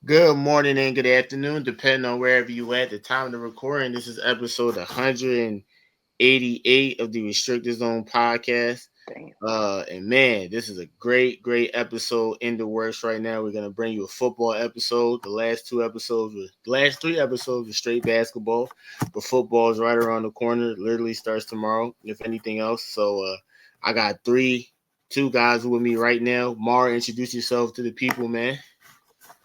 Good morning and good afternoon, depending on wherever you at. The time of the recording, this is episode 188 of the Restricted Zone podcast. Damn. And man, this is a great episode in the works right now. We're gonna bring you a football episode. The last three episodes were straight basketball, but football is right around the corner. It literally starts tomorrow, if anything else. So I got two guys with me right now. Mar, introduce yourself to the people, man.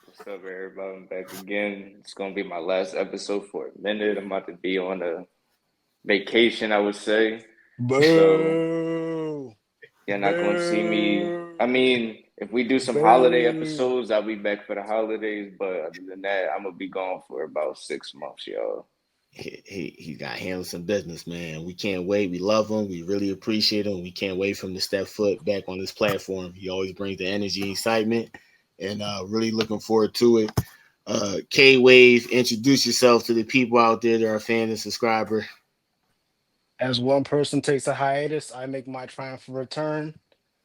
What's up, everybody? I'm back again. It's gonna be my last episode for a minute. I'm about to be on a vacation, I would say. So Boo! you're not gonna see me. Boo! I mean, if we do some holiday Boo! episodes, I'll be back for the holidays. But other than that, I'm gonna be gone for about 6 months, y'all. He got handled some business, man. We can't wait. We love him. We really appreciate him. We can't wait for him to step foot back on this platform. He always brings the energy and excitement, and really looking forward to it. K Wave, introduce yourself to the people out there that are fans and subscriber. As one person takes a hiatus, I make my triumphant return.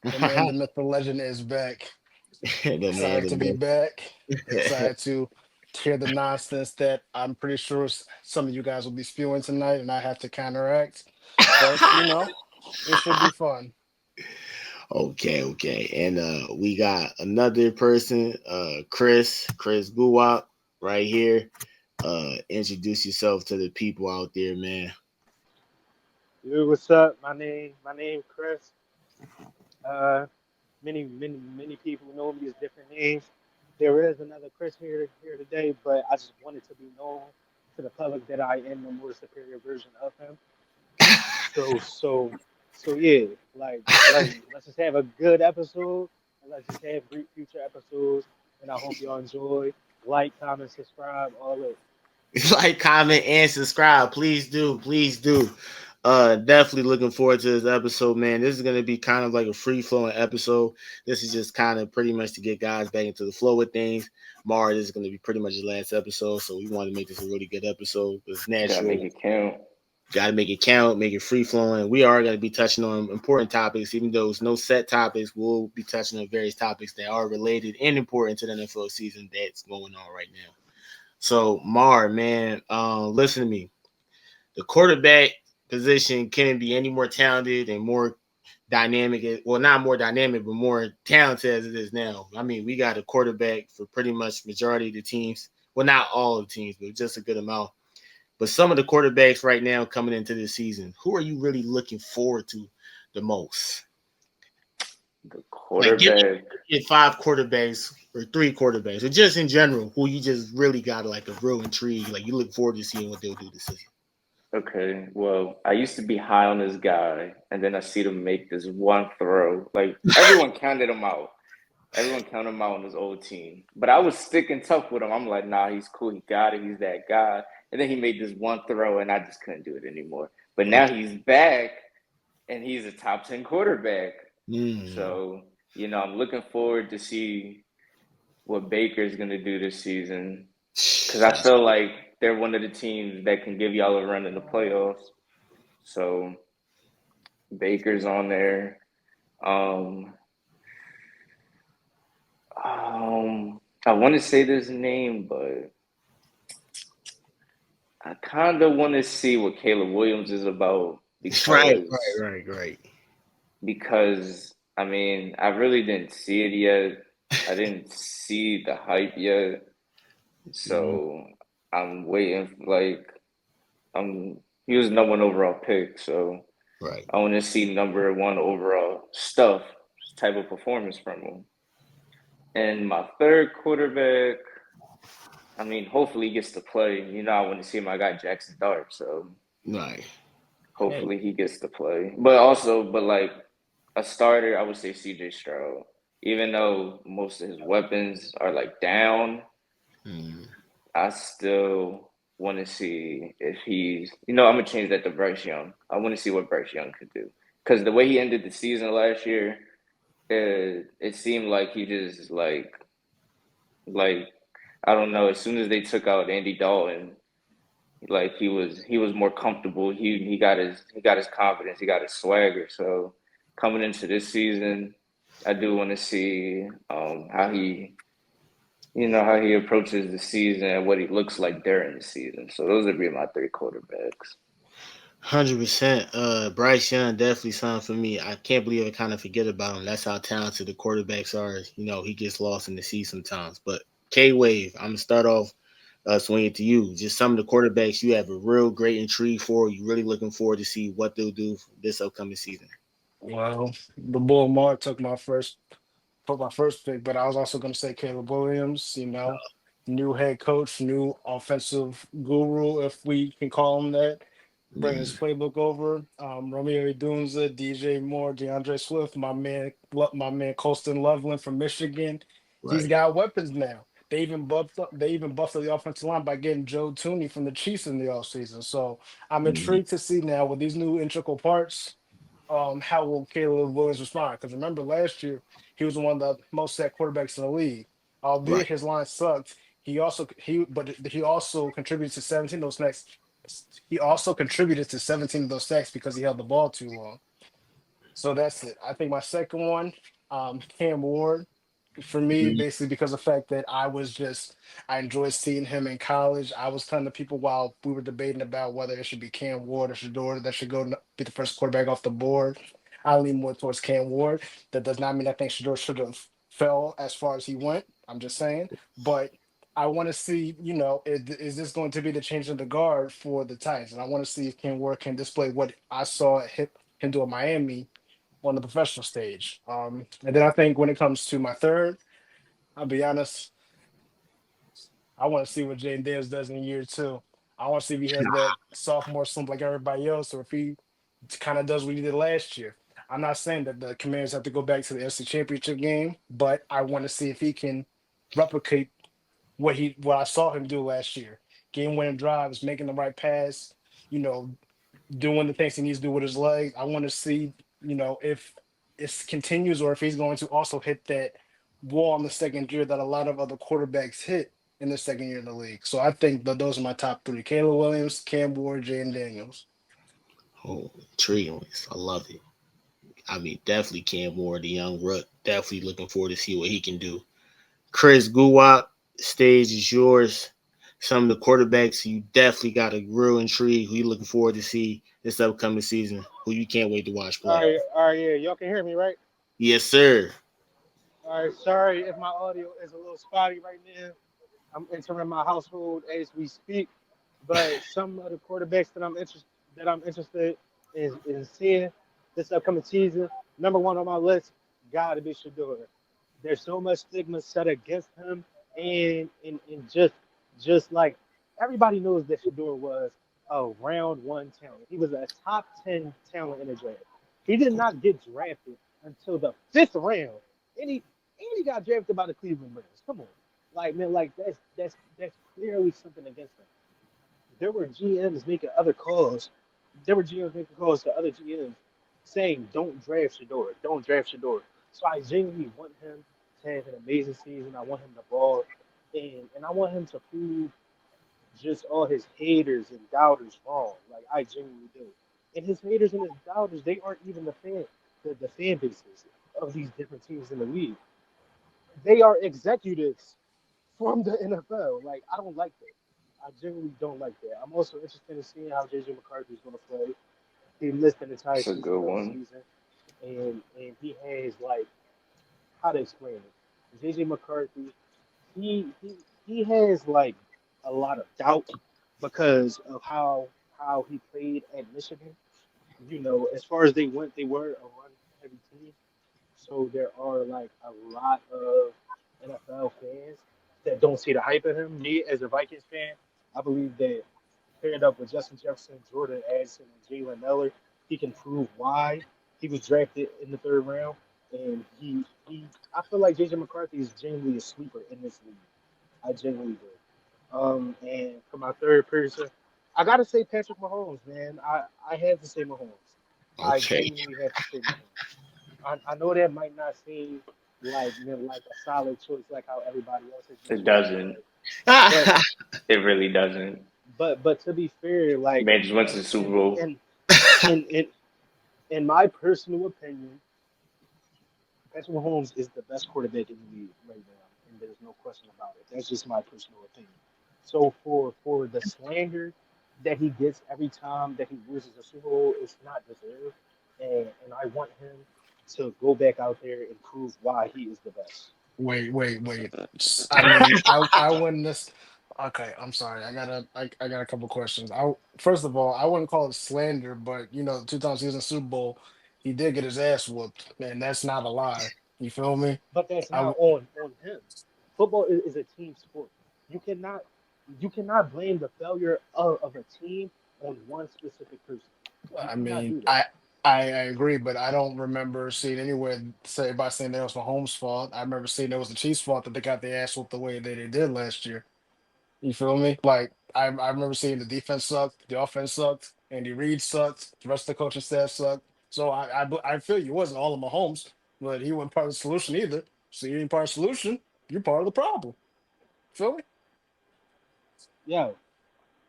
The man, the myth, the legend is back. The man, Excited the to be myth. back. Excited to hear the nonsense that I'm pretty sure some of you guys will be spewing tonight, and I have to counteract. But it should be fun. Okay. And we got another person, Chris Guwop, right here. Introduce yourself to the people out there, man. Dude, what's up? My name Chris. Uh, many people know me as different names. There is another Chris here today, but I just wanted to be known to the public that I am the more superior version of him. So so so yeah, like let's just have a good episode and let's just have great future episodes. And I hope y'all enjoy. Like, comment, subscribe, all that. Like, comment, and subscribe. Please do. Please do. Definitely looking forward to this episode, man. This is gonna be kind of like a free flowing episode. This is just kind of pretty much to get guys back into the flow of things. Mara, this is gonna be pretty much the last episode, so we want to make this a really good episode. It's Gotta make natural. it count. Got to make it count, make it free flowing. We are going to be touching on important topics, even though it's no set topics. We'll be touching on various topics that are related and important to the NFL season that's going on right now. So, Mar, man, listen to me. The quarterback position can't be any more talented and more dynamic. Well, not more dynamic, but more talented as it is now. I mean, we got a quarterback for pretty much majority of the teams. Well, not all of the teams, but just a good amount. But some of the quarterbacks right now coming into this season, who are you really looking forward to the most? The Like, give quarterback. me five quarterbacks or three quarterbacks, or just in general, who you just really got like a real intrigue. Like, you look forward to seeing what they'll do this season. Okay, well, I used to be high on this guy, and then I see them make this one throw. Like everyone counted him out. Everyone counted him out on his old team. But I was sticking tough with him. I'm like, nah, he's cool. He got it. He's that guy. And then he made this one throw, and I just couldn't do it anymore. But now Okay. he's back, and he's a top 10 quarterback. Mm. So, I'm looking forward to see what Baker's going to do this season. Because I feel like they're one of the teams that can give y'all a run in the playoffs. So, Baker's on there. Um, I want to say this name, but I kind of want to see what Caleb Williams is about Right, because right, right, right. because I mean I really didn't see it yet. I didn't see the hype yet, Mm, so I'm waiting. Like he was number one overall pick, so right. I want to see number one overall stuff type of performance from him. And my third quarterback, I mean, hopefully he gets to play. I want to see my guy Jackson Dart, so Right. Hey. hopefully he gets to play. But like a starter, I would say CJ Stroud. Even though most of his weapons are like down, Mm. I still want to see if I'm gonna change that to Bryce Young. I want to see what Bryce Young could do because the way he ended the season last year, it seemed like he just like I don't know. As soon as they took out Andy Dalton, like he was more comfortable. He got his confidence. He got his swagger. So coming into this season, I do want to see how you know, how he approaches the season and what he looks like during the season. So those would be my three quarterbacks. 100%. Bryce Young definitely something for me. I can't believe I kind of forget about him. That's how talented the quarterbacks are. You know, he gets lost in the sea sometimes. But K Wave, I'm gonna start off swinging to you. Just some of the quarterbacks you have a real great intrigue for. You really looking forward to see what they'll do this upcoming season. Well, the Bull Mark took my first pick, but I was also going to say Caleb Williams. New head coach, new offensive guru, if we can call him that. Bring his Mhm. playbook over. Romeo Dunza, DJ Moore, DeAndre Swift, my man Colston Loveland from Michigan. He's Right. got weapons now. They even buffed up the offensive line by getting Joe Tooney from the Chiefs in the offseason. So I'm Mhm. intrigued to see now with these new integral parts, how will Caleb Williams respond? Because remember last year he was one of the most sacked quarterbacks in the league. Right. Albeit his line sucked, he also contributed to 17 of those sacks. He also contributed to 17 of those sacks because he held the ball too long. So that's it. I think my second one, Cam Ward, for me, Mhm. basically because of the fact that I enjoyed seeing him in college. I was telling the people while we were debating about whether it should be Cam Ward or Shador that should be the first quarterback off the board. I lean more towards Cam Ward. That does not mean I think Shador should have fell as far as he went. I'm just saying. But I want to see, is this going to be the change of the guard for the Titans? And I want to see if Cam Ward can display what I saw him do at Miami on the professional stage. And then I think when it comes to my third, I'll be honest, I want to see what Jaden Daniels does in year two. I want to see if he has that sophomore slump like everybody else, or if he kind of does what he did last year. I'm not saying that the Commanders have to go back to the FC Championship game, but I want to see if he can replicate what I saw him do last year. Game winning drives, making the right pass, you know, doing the things he needs to do with his leg. I want to see, if it continues or if he's going to also hit that wall in the second year that a lot of other quarterbacks hit in the second year in the league. So I think that those are my top three: Caleb Williams, Cam Ward, Jaden Daniels. Oh, intriguing. I love it. I mean, definitely Cam Ward, the young rook. Definitely looking forward to see what he can do. Chris Guwop, stage is yours. Some of the quarterbacks you definitely got a real intrigue. Who you looking forward to see this upcoming season? Who you can't wait to watch play? All right, yeah, y'all can hear me, right? Yes, sir. All right, sorry if my audio is a little spotty right now. I'm entering my household as we speak, but some of the quarterbacks that I'm interested in seeing this upcoming season. Number one on my list, gotta be Shador. There's so much stigma set against him, and just like everybody knows that Shador was a round one talent. He was a top 10 talent in the draft. He did not get drafted until the fifth round, and he got drafted by the Cleveland Browns. Come on, like man, like that's clearly something against him. There were GMs making other calls. There were GMs making calls to other GMs saying, "Don't draft Shador. Don't draft Shador." So I genuinely want him to have an amazing season. I want him to ball, and I want him to prove just all his haters and doubters wrong. Like I genuinely do. And his haters and his doubters, they aren't even the fan bases of these different teams in the league. They are executives from the NFL. Like I don't like that. I genuinely don't like that. I'm also interested in seeing how JJ McCarthy is going to play. He missed an entire That's a season good last one. season, and he has like how to explain it. JJ McCarthy, he has like a lot of doubt because of how he played at Michigan. As far as they went, they were a run heavy team. So there are like a lot of NFL fans that don't see the hype in him. Me as a Vikings fan, I believe that paired up with Justin Jefferson, Jordan Addison, and Jalen Miller, he can prove why he was drafted in the third round. And I feel like JJ McCarthy is genuinely a sleeper in this league. I genuinely do. And for my third person, I gotta say Patrick Mahomes, man. I have to say Mahomes. I Okay. genuinely have to say Mahomes. I know that might not seem like a solid choice, like how everybody else has It mentioned doesn't. but It really doesn't. but to be fair, like Man just went to the Super in Bowl. in in in, in my personal opinion, Patrick Mahomes is the best quarterback in the league right now, and there's no question about it. That's just my personal opinion. So for the slander that he gets every time that he loses a Super Bowl, it's not deserved, and I want him to go back out there and prove why he is the best. Wait. I mean, I wouldn't this. Okay, I'm sorry. I got a couple questions. I First of all, I wouldn't call it slander, but the 2000 season Super Bowl, he did get his ass whooped, and that's not a lie. You feel me? But that's I not w- on him. Football is a team sport. You cannot you cannot blame the failure of a team on one specific person. You I cannot mean, do that. I agree, but I don't remember seeing anywhere say by saying that was Mahomes' fault. I remember seeing it was the Chiefs' fault that they got their ass whooped the way that they did last year. You feel me? Like I remember seeing the defense sucked, the offense sucked, Andy Reid sucked, the rest of the coaching staff sucked. So I feel you wasn't all of Mahomes, but he wasn't part of the solution either. So you ain't part of the solution, you're part of the problem. Feel me? Yeah,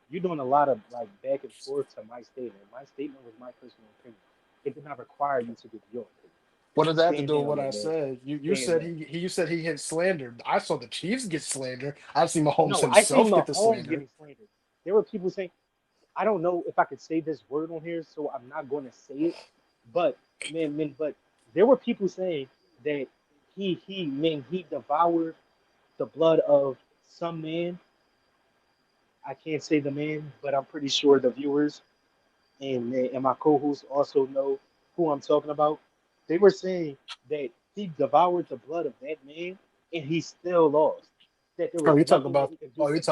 you're doing a lot of like back and forth to my statement. My statement was my personal opinion. It did not require you to give your opinion. What does that have to Stand do with down, what young I man. said? You Stand said down. you said he hit slandered. I saw the Chiefs get slandered. I've seen Mahomes No, I seen himself get the Mahomes slander. getting slandered. There were people saying, I don't know if I could say this word on here, so I'm not going to say it. But but there were people saying that he devoured the blood of some man. I can't say the man, but I'm pretty sure the viewers and my co-hosts also know who I'm talking about. They were saying that he devoured the blood of that man, and he still lost. That there Oh, was nothing that he could do for him.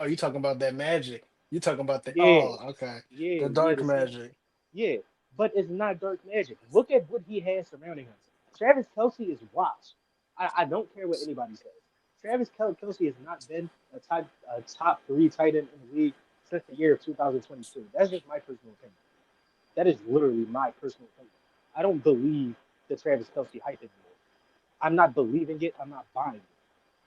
you talking about that magic. You talking about the Yeah, oh, okay. The yeah. dark The same. magic. Yeah, but it's not dark magic. Look at what he has surrounding him. Travis Kelsey is washed. I don't care what anybody says. Kelsey has not been a top three tight end in the league since the year of 2022. That's just my personal opinion. That is literally my personal opinion. I don't believe the Travis Kelsey hype anymore. I'm not believing it. I'm not buying it.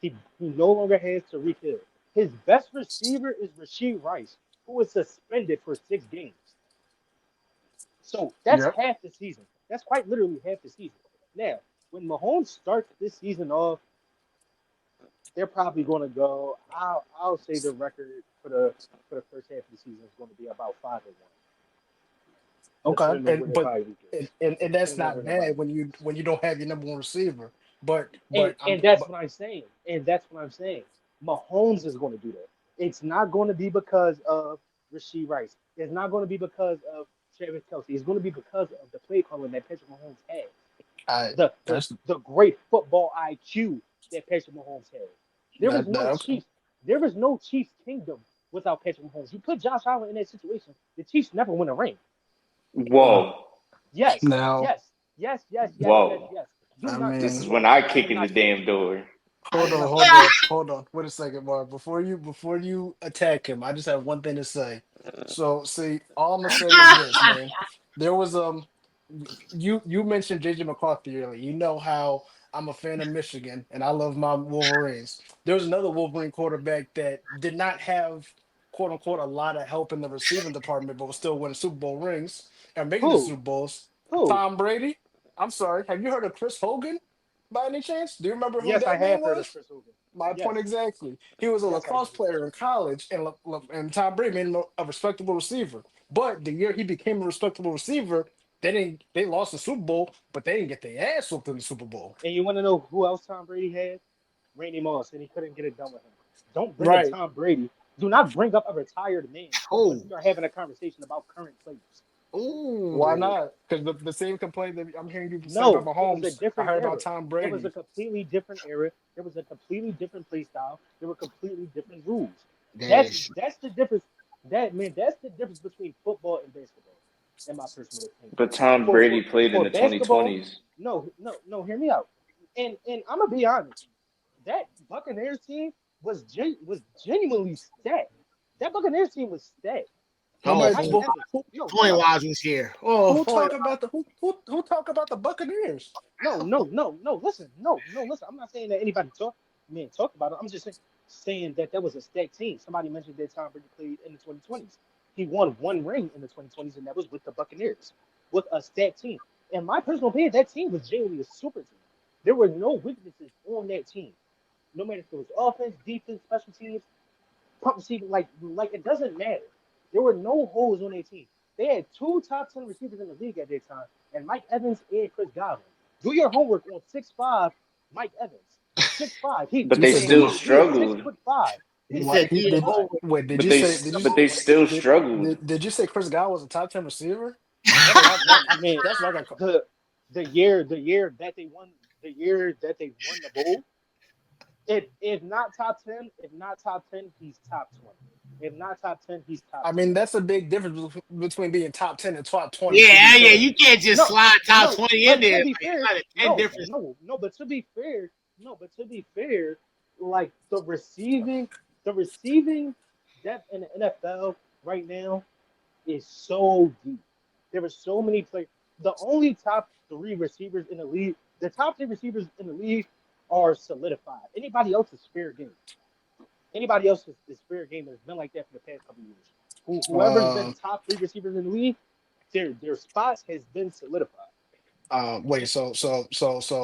He no longer has Tariq Hill. His best receiver is Rasheed Rice, who was suspended for 6 games. So that's Yep. half the season. That's quite literally half the season. Now, when Mahomes starts this season off, they're probably going to go. I'll say the record for the first half of the season is going to be about 5-1, Okay. depending on And where the but bye week is. and that's Depending on where not the bye bad week is. when you don't have your number one receiver. And But I'm and that's but what I'm saying. And that's what I'm saying. Mahomes is going to do that. It's not going to be because of Rasheed Rice. It's not going to be because of Travis Kelsey. It's going to be because of the play calling that Patrick Mahomes has. I the the that's the great football IQ that Patrick Mahomes has. There is that no okay. Chiefs. There is no Chiefs kingdom without Patrick Mahomes. You put Josh Allen in that situation, the Chiefs never win a ring. Uh, Whoa, Yes, Now, yes. whoa. Do I not do This is mean, when not I do kick in the not say that. damn door. I do not say that. hold on. Wait a second, Mark. Before you attack him, I just have one thing to say. So, see, all I'm gonna say is this, man. There was you mentioned JJ McCarthy earlier. You know how I'm a fan of Michigan and I love my Wolverines. There was another Wolverine quarterback that did not have quote unquote a lot of help in the receiving department, but was still winning Super Bowl rings and making the Who? Super Bowls. Who? Tom Brady. I'm sorry. Have you heard of Chris Hogan by any chance? Do you remember who Yes, I that man have heard of was? Chris Hogan. My point Yes, exactly. He was a yes, I have. lacrosse player in college, and and Tom Brady made him a respectable receiver. But the year he became a respectable receiver, they lost the Super Bowl, but they didn't get their ass whooped in the Super Bowl. And you want to know who else Tom Brady had? Randy Moss, and he couldn't get it done with him. Don't bring up Right. Tom Brady. Do not bring up a retired man when Oh, we are having a conversation about current players. Why oh, not? Because the same complaint that I'm hearing you say about No, it was a Mahomes, I different heard about era. Tom It was a Brady. completely different era. There was a completely different play style. There were completely different rules. that That's is true. that's the difference. That's the difference between football and basketball, in my personal opinion. But Tom For Brady for played in for the basketball, 2020s. no. Hear me out. And I'm gonna be honest. That Buccaneers team was genuinely stacked. That Buccaneers team was stacked. Oh, Nobody Tight point, who, ends. who, Yo, point no, wise was here. Oh, who point. talk about who talk about the Buccaneers? no. Listen, no. Listen, I'm not saying that anybody talked about it. I'm just saying that that was a stacked team. Somebody mentioned that Tom Brady played in the 2020s. He won one ring in the 2020s, and that was with the Buccaneers, with a stacked team. In my personal opinion, that team was genuinely a super team. There were no weaknesses on that team. No matter if it was offense, defense, special teams, pump receiving, like it doesn't matter. There were no holes on their team. They had two top 10 receivers in the league at that time, and Mike Evans and Chris Godwin. Do your homework on 6'5" Mike Evans. 6'5". But You they said still Demar. He is struggled. 6'5". He He's said, What "Do he your did? 6'5". homework." Wait, But they but they still struggled. did you say Chris Godwin was a top 10 receiver? That's That's that. I that, mean, that's like a the year that they won the bowl. If not top 10, if not top 10, he's top 20. If not top 10, he's top I mean, 20. that's a big difference between being top 10 and top 20, to be Yeah, yeah. fair. You can't just No, slide top no, 20 in but there. to Like, be it's fair, not a 10 no, difference. no, no, but to be fair, no, but to be fair, like the receiving depth in the NFL right now is so deep. There are so many players. The only top three receivers in the league, the top three receivers in the league are solidified. Anybody else is fair game. Anybody else is fair game has been like that for the past couple of years. Whoever's been Um, top three receivers in the league, their spots has been solidified. Wait, so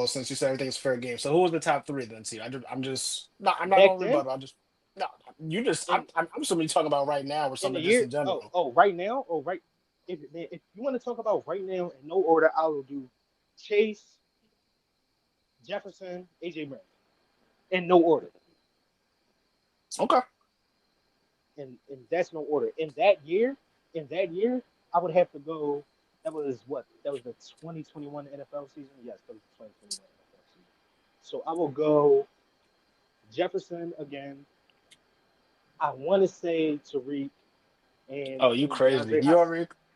since you said everything is fair game, so who was the top three then? See, I'm just no, I'm not Back gonna then, rebuttal. I'm just no, you just in I'm assuming you're talking about right now or in the something just year, in general. right now, right. If you want to talk about right now in no order, I will do Chase, Jefferson, AJ Brown in no order. Okay. And that's no order. In that year, I would have to go. That was what? That was the 2021 NFL season. Yes, that was the 2021 NFL season. So I will go Jefferson again. I want to say Tariq and Oh, you and crazy. DeAndre Hopkins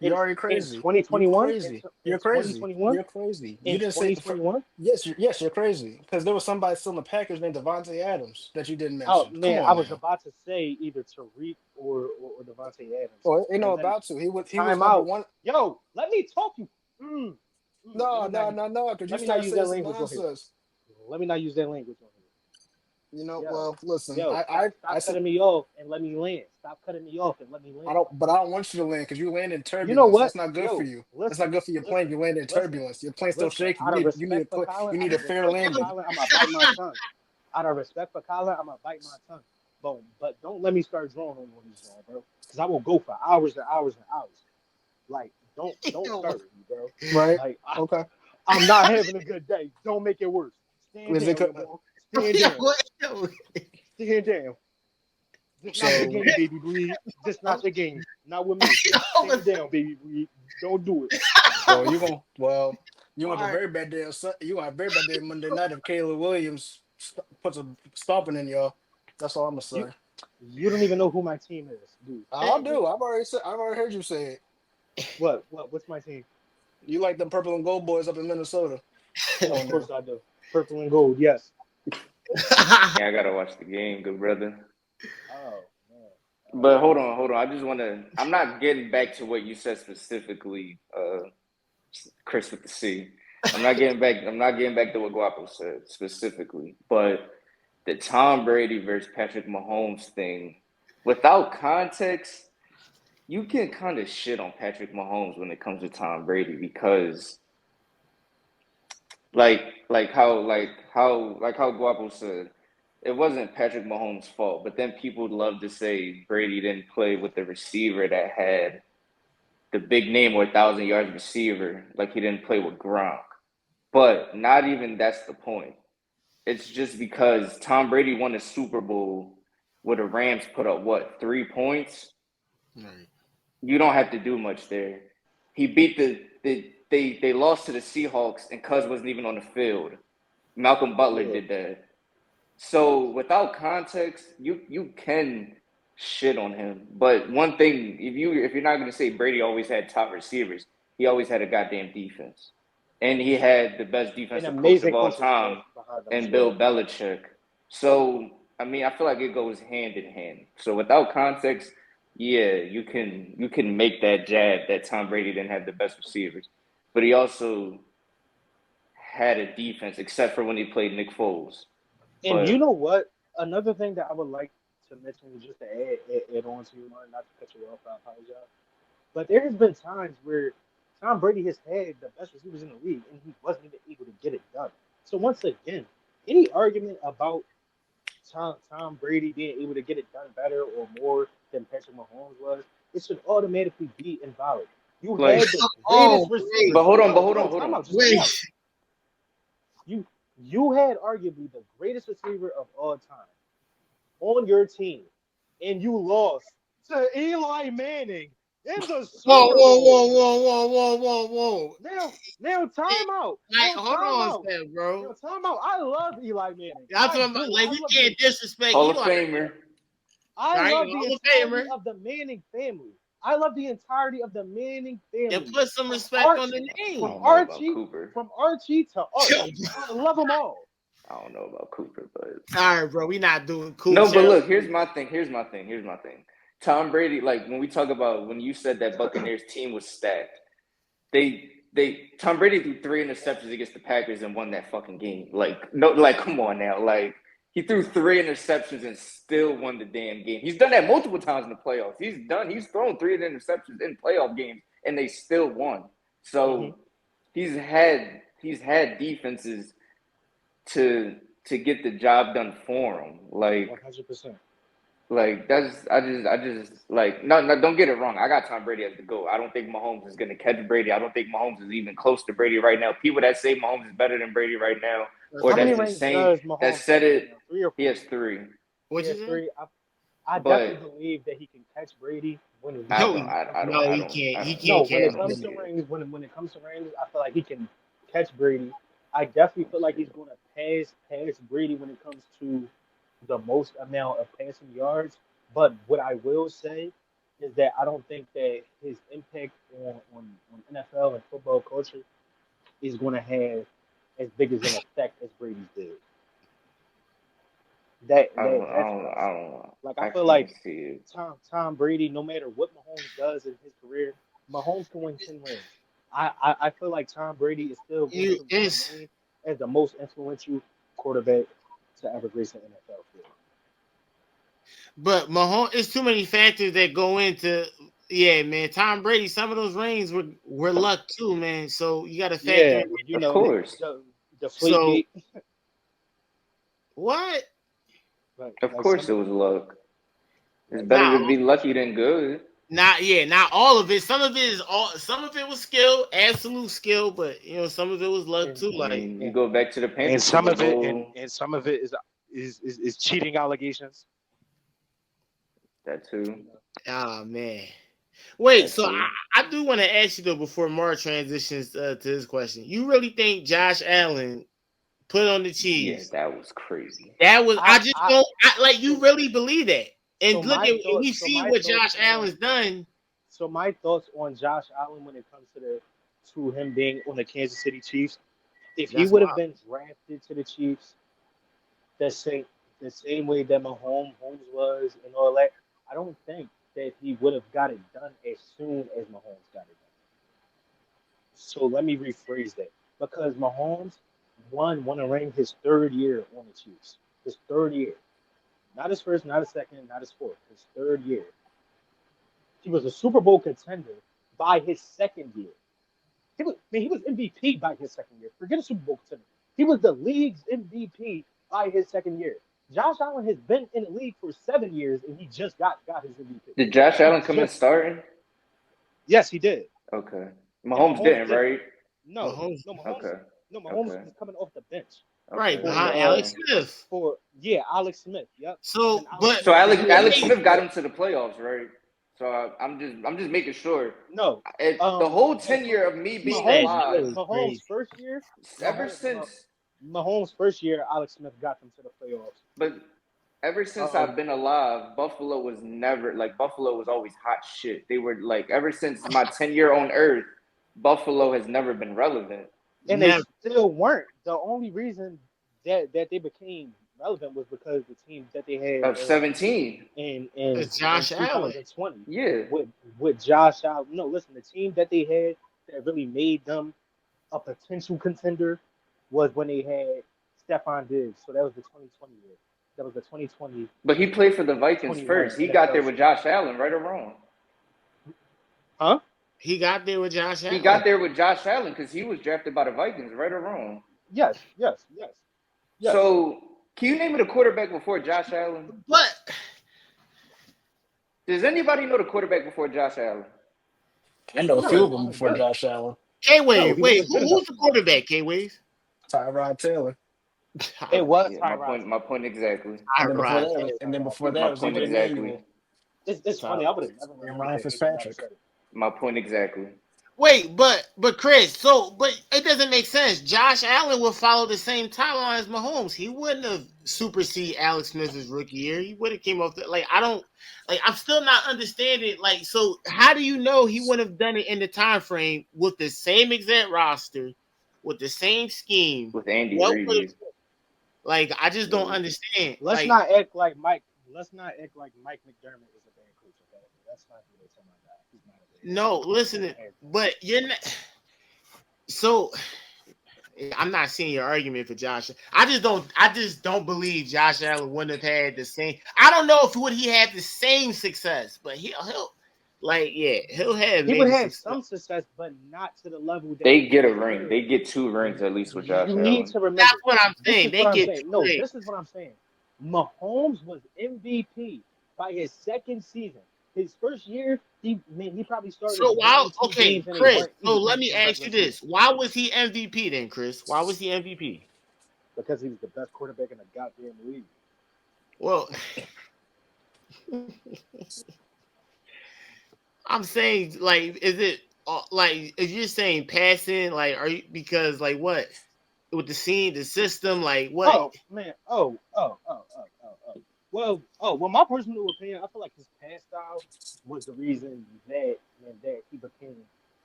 You already in crazy. You 2021. crazy. In You're crazy. 2021. You're crazy. You In didn't say 2021. yes, yes, you're crazy. Because there was somebody still in the Packers named Devontae Adams that you didn't Oh mention. Come man, I on was now. about to say either Tariq or Devontae Adams. Well, you And know then about to. He was time number out. one. Yo, let me talk you. Let No, me not no, no, no, because you let me not started use saying that some language on here. nonsense. Let me not use that language on You know, here. well, listen, Yo, stop I stop said cutting me off and let me land. Stop cutting me off and let me land. but I don't want you to land because you land in You know turbulence. what? That's not good for Yo, you. That's not listen, good for your plane. listen, You land in listen, turbulence. Your plane's still listen. shaking. Respect for Colin, You out need a of fair respect for landing. Colin, I'm gonna bite my tongue. Out of respect for Colin, I'm gonna bite my tongue. But don't let me start drawing on these, bro. Because I will go for hours and hours and hours. Like, don't start with me, bro. Right? Like, Okay. I'm not having a good day. Don't make it worse. Stand Is it down, co- yo, boy. Stand Yo, down. what? Yo, Stand down. This not the so game, baby bleed. This not the game. Not with me. Stand down, baby bleed. Don't do it. so you gonna well you want a all right. very bad day on you want a very bad day Monday night if Caleb Williams puts a stomping in y'all. That's all I'm gonna You say. you don't even know who my team is, dude. I'll do. I've already heard you say it. What's my team? You like them purple and gold boys up in Minnesota. Come Of on now. course I do. Purple and gold, yes. Yeah, I gotta watch the game, good brother. Oh man. Oh But man. hold on. I just wanna. I'm not getting back to what you said specifically, Chris with the C. I'm not getting back. I'm not getting back to what Guapo said specifically, but the Tom Brady versus Patrick Mahomes thing, without context, you can kind of shit on Patrick Mahomes when it comes to Tom Brady because like how Guapo said, it wasn't Patrick Mahomes' fault, but then people would love to say Brady didn't play with the receiver that had the big name or 1,000 yards receiver, like he didn't play with Gronk. But not even that's the point. It's just because Tom Brady won a Super Bowl where the Rams put up what, 3 points? Right. You don't have to do much there. He beat they lost to the Seahawks and Cuz wasn't even on the field. Malcolm Butler Yeah. did that. So without context, you can shit on him. But one thing, if you're not gonna say Brady always had top receivers, he always had a goddamn defense. And he had the best An defensive coach of amazing all coaching staff time behind him as and well. Bill Belichick. So I mean I feel like it goes hand in hand. So without context, yeah, you can make that jab that Tom Brady didn't have the best receivers. But he also had a defense, except for when he played Nick Foles. And you But know what? Another thing that I would like to mention, just to add on to your mind, not to cut you off, I apologize. But there has been times where Tom Brady has had the best receivers in the league, and he wasn't even able to get it done. So once again, any argument about Tom Brady being able to get it done better or more than Patrick Mahomes was, it should automatically be invalid. You Like, had the Oh, greatest wait, receiver. No, hold time on. out. Just hear me wait. out. You you had arguably the greatest receiver of all time on your team, and you lost to Eli Manning in the Whoa, Super whoa, Bowl. whoa, whoa, whoa, whoa, whoa, whoa. Now time out. Like, Now hold time on, out. Sam, Now bro. time out. I love Eli Manning. That's I what I'm do. like. I We love can't disrespect Hall of Eli. Famer. I Right? love the Hall of entirety Famer. of the Manning family. I love the entirety of the Manning And family. put some From respect on Arch, the I name. don't know about Cooper. From Archie to Arch. I love them all. I don't know about Cooper, but All right, bro. We not doing cool. no. But Shout look, here's my thing. Tom Brady, like when we talk about when you said that Buccaneers team was stacked, Tom Brady threw 3 interceptions against the Packers and won that fucking game. Like no, like come on now, like he threw 3 interceptions and still won the damn game. He's done that multiple times in the playoffs. He's thrown 3 interceptions in playoff games and they still won. So he's had defenses to get the job done for him. Like 100%. like that's I just like no, don't get it wrong. I got Tom Brady as the GOAT. I don't think Mahomes is gonna catch Brady. I don't think Mahomes is even close to Brady right now. People that say Mahomes is better than Brady right now, or How many that's been rings saying does that Mahomes said have right it, now? 3 or 4? he has 3. What He you has say? 3. I But definitely believe that he can catch Brady when it I No, don't I don't no, I he don't can't. I He don't No, can't when I catch it don't comes see to Brady. it. rings, when it comes to rings, I feel like he can catch Brady. I definitely I feel don't like see he's it. going to pass Brady when it comes to the most amount of passing yards. But what I will say is that I don't think that his impact on NFL and football culture is going to have as big as an effect as Brady's did. That's what I say. Like I I feel can't like see it. Tom Brady, no matter what Mahomes does in his career, Mahomes can win 10 rings. I feel like Tom Brady is still going You to it's remain as the most influential quarterback to ever grace an NFL field. but Mahomes. It's too many factors that go into. Yeah, man. Tom Brady. Some of those rings were luck too, man. So you got to factor Yeah, in. Of course. the flake So gate, what? Of like course some it of was luck. It's like better Not to be lucky than good. Not yeah, not all of it. Some of it is all. Some of it was skill, absolute skill, but some of it was luck and too. I Like, mean, you and go back to the and Panthers some Super of it Bowl, and some of it is cheating allegations. that too. You know, oh man. Wait, That so too. I do want to ask you though before Mara transitions to this question. You really think Josh Allen put on the Yeah, Chiefs? that was crazy. That was I just I don't like you so really believe that. And so look my at and thoughts we see what Josh Allen's done. so my thoughts on Josh Allen when it comes to him being on the Kansas City Chiefs. If he That's would have wild. been drafted to the Chiefs the same the same way that Mahomes was and all that, I don't think that he would have got it done as soon as Mahomes got it done. So let me rephrase that. Because Mahomes won a ring his 3rd year on the Chiefs. His 3rd year. Not his first, not his second, not his fourth. His 3rd year. He was a Super Bowl contender by his 2nd year. He was MVP by his 2nd year. Forget a Super Bowl contender. He was the league's MVP by his 2nd year. Josh Allen has been in the league for 7 years and he just got his MVP. Did Josh He Allen come in just starting? Yes, he did. Okay. And Mahomes Mahomes didn't, didn't. right? No, Mahomes, no, Mahomes, Okay. no, Mahomes Okay. is coming off the bench right Okay. behind for Alex Smith. Alex Smith. Yep. And So, then Alex but So Smith was there Alex wait, Smith got before. him to the playoffs, right? So I'm just making sure. No, The whole when it comes tenure of me he being said that alive, was Mahomes' crazy. first year, ever Mahomes, since, Mahomes' first year, Alex Smith got them to the playoffs. but ever since I've Um, been alive, Buffalo was always hot shit. They were like ever since my tenure on Earth, Buffalo has never been relevant. and they Never. still weren't. The only reason that they became relevant was because the team that they had Of 17, in It's Josh Allen. 2020 yeah. with Josh Allen. No, listen, the team that they had that really made them a potential contender was when they had Stephon Diggs. So that was the 2020 year. That was the 2020 But he played for the Vikings 21 first. He got there NFL with season. Josh Allen, right or wrong? Huh? He got there with Josh He Allen. got there with Josh Allen because he was drafted by the Vikings, right or wrong? Yes, yes, yes, yes. So Can you name me the quarterback before Josh Allen? But Does anybody know the quarterback before Josh Allen? I know a No, few he of them wasn't before good. Josh Allen. K-Wave, he wait, wasn't good enough who's for the me. quarterback, K-Wave? Tyrod Taylor. It was Yeah, Tyrod. my point exactly. And then before Tyrod. that, It is and then Tyrod before Taylor. that My was point EJ exactly. Manuel It's funny. I would have never and remembered Ryan that if you never Fitzpatrick. said it. My point exactly. Wait, but Chris, but it doesn't make sense. Josh Allen would follow the same timeline as Mahomes. He wouldn't have superseded Alex Smith's rookie year. He would have came off the I'm still not understanding. Like, so how do you know he wouldn't have done it in the time frame with the same exact roster, with the same scheme? With Andy What would Reid. like I just don't understand. Let's Like, not act like Mike. Let's not act like Mike McDermott is a bad coach. Okay, that's not who they tell my guy. He's not a bad no, coach. listen, but you're not so I'm not seeing your argument for Josh. I just don't believe Josh Allen wouldn't have had the same. I don't know if he had the same success, but he'll he'll have He would maybe have success. some success, but not to the level that They get a because ring. They get 2 rings at least with Josh you need Allen. to remember. That's what I'm This saying. is what They I'm get saying. No, 2 this is what I'm saying. Mahomes was MVP by his second season. His first year, he probably started So one or why? two Okay, games and they Chris. weren't So even let me in ask regular you season this: why was he MVP then, Chris? Why was he MVP? because he was the best quarterback in the goddamn league. Well, I'm saying like, is it like if you're saying passing? Like, are you because like what with the system? Like what? Oh man. Well, my personal opinion, I feel like his pass style was the reason that he became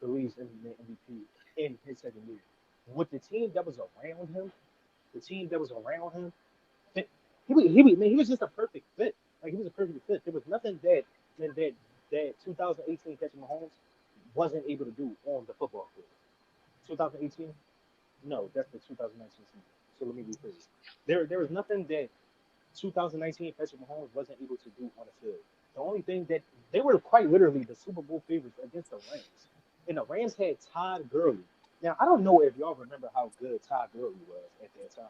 the league's MVP in his second year. With the team that was around him, the team that was around him, he was just a perfect fit. Like he was a perfect fit. There was nothing that 2018 Patrick Mahomes wasn't able to do on the football field. 2018, no, that's the 2019 season. So let me rephrase. There was nothing that 2019 Patrick Mahomes wasn't able to do on the field. The only thing that they were quite literally the Super Bowl favorites against the Rams, and the Rams had Todd Gurley. Now I don't know if y'all remember how good Todd Gurley was at that time,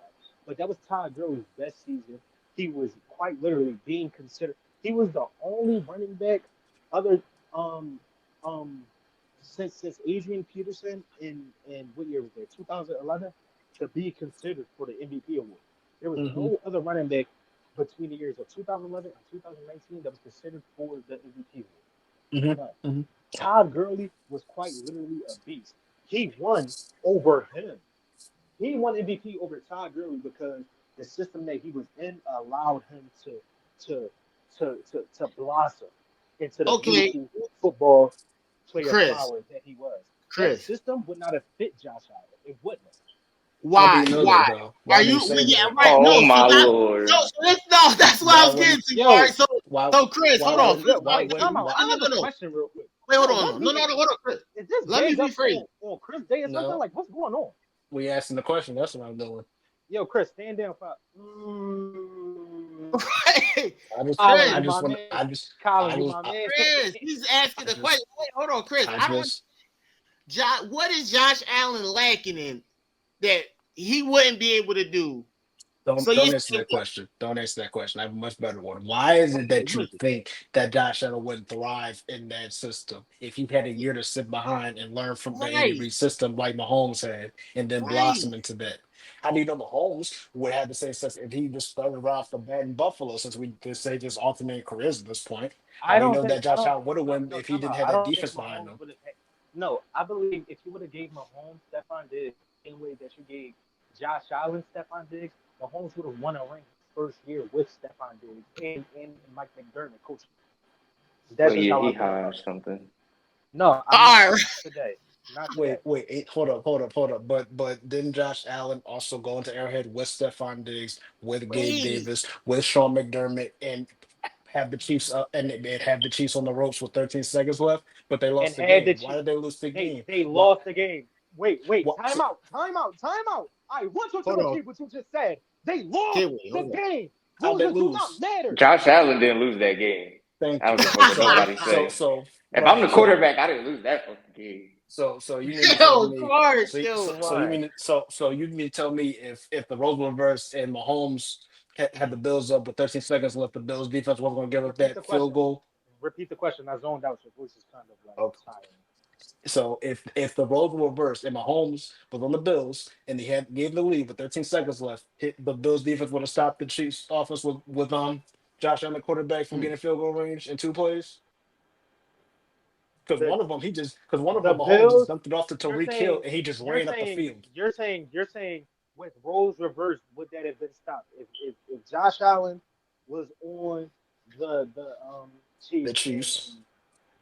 but that was Todd Gurley's best season. He was quite literally being considered. He was the only running back other um um since Adrian Peterson in what year was that 2011 to be considered for the MVP award. There was Mm-hmm. no other running back between the years of 2011 and 2019 that was considered for the MVP award. None. Mm-hmm. Mm-hmm. Todd Gurley was quite literally a beast. He won over him. He won MVP over Todd Gurley because the system that he was in allowed him to to blossom into the Okay, beautiful football player Chris. flower that he was. That Chris. system would not have fit Josh Allen. It wouldn't have. How do Why? you know Why? that though? Are Why do you? you Well, say yeah, that? right. Oh No, my so lord. that's what I Why was getting wouldn't to. All Yo, right, so why Chris, why hold on. wouldn't First yo, of all, why wait, no, time wouldn't out. why I have a no. question real quick. Wait, hold Yo, on, what no, we hold on, Chris. is this Let me gang up rephrase. on Chris Day or something? no? Like, what's going on? We asking the question. That's what I'm doing. Yo, Chris, stand down for Right. I just Colin, Chris, I you just my want man. I Colin, you just my man. Chris, he's asking I the question. just Wait, hold on, Chris. I I don't. just What is Josh Allen lacking in that he wouldn't be able to do? So you don't answer say, that question. Don't answer that question. I have a much better one. Why is it Okay, that what you is it? think that Josh Allen wouldn't thrive in that system if he had a year to sit behind and learn from the Andy right, Reid system like Mahomes had and then right. blossom into that? How do you know Mahomes would have the same success if he just started right off the bat in Buffalo since we just say just alternate careers at this point? How I do you don't know think that I Josh don't Allen would have no won no if he time didn't out. have I that don't think defense behind Mahomes him? would have. No, I believe if you would have gave Mahomes Stephon Diggs the same way that you gave Josh Allen Stephon Diggs, Mahomes would have won a ring his first year with Stephon Diggs and Mike McDermott coaching. Oh That's just yeah, how I he feel high or about it. something. No, I'm not. All right. Not today. Not today. Wait, hold up. But didn't Josh Allen also go into Arrowhead with Stephon Diggs, with Gabe Wait. Davis, with Sean McDermott, and have the Chiefs and have the Chiefs on the ropes with 13 seconds left, but they And lost the had the game. Why Chiefs. did they lose the game? They Why? lost the game. Wait, What? time So, out, time out, time out. I want you to Hold on. repeat what you just said. They lost Okay, wait, the hold on. game. how'd they Losers do not lose? matter. Josh Allen didn't lose that game. I Thank don't you. give a fuck what So nobody so say. so If I'm right. the quarterback, I didn't lose that fucking game. So you mean to tell Yo, me Clark, yo, so you why? mean so you mean to tell me if the roles were reversed and Mahomes had the Bills up with 13 seconds left. The Bills defense wasn't going to give up Repeat the that field question. goal. Repeat the question. I zoned out. Your voice is kind of like Okay. tired. So if the roles were reversed and Mahomes was on the Bills and he had gave the lead with 13 seconds left, the Bills defense would have stopped the Chiefs offense with Josh Allen quarterback from getting field goal range in 2 plays. Because The one of the them Mahomes just Bills. dumped it off to You're Tariq Hill saying and he just you're ran up the saying field. you're saying with roles reversed, would that have been stopped? If Josh Allen was on the The Chiefs Chiefs.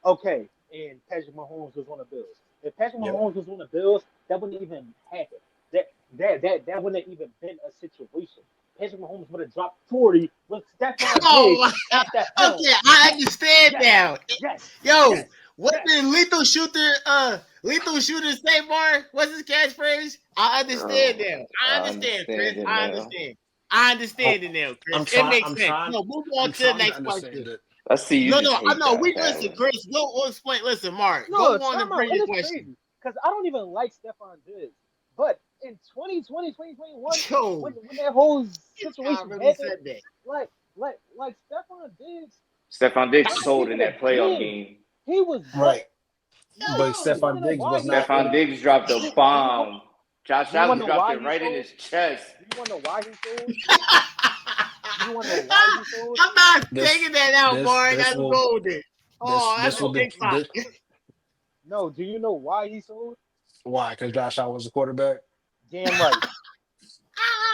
okay, and Patrick Mahomes was on the Bills. If Patrick Yep. Mahomes was on the Bills, that wouldn't even happen. That wouldn't even been a situation. Patrick Mahomes would have dropped 40 with Stephon Diggs Oh, at the helm. okay, I understand Yes, now. yes, Yo, yes, what yes. did Lethal Shooter say, Mar? What's his catchphrase? I understand Oh, now. I I understand, Chris. understand it I now. understand. I understand it now, I'm Chris. It trying. makes I'm sense. trying. No, move on I'm to the trying to next question. understand it. I see you No, just I hate know. Josh We listen, Allen. Chris. We'll explain. Listen, Mark. No, Go on and time out. bring And your it's question. crazy because I don't even like Stephon Diggs. But in 2020, 2021, Yo, when that whole I situation really happened, said that. like Stephon Diggs, Stephon Diggs I'm gonna sold keep in it a that playoff bean. game. He was Right. no. But You want Stephon to know Diggs why was he not Stephon sold? in. Diggs dropped a Do bomb. Josh you want Allen to know dropped why it he right in sold? his chest. Do you want to know why he sold? Do you want to know why he sold? I'm not This taking that out, this Mark. this That's will golden. Oh, that's this a will No, be TikTok. this no. Do you know why he sold? why? Because Josh Allen was a quarterback. Damn right.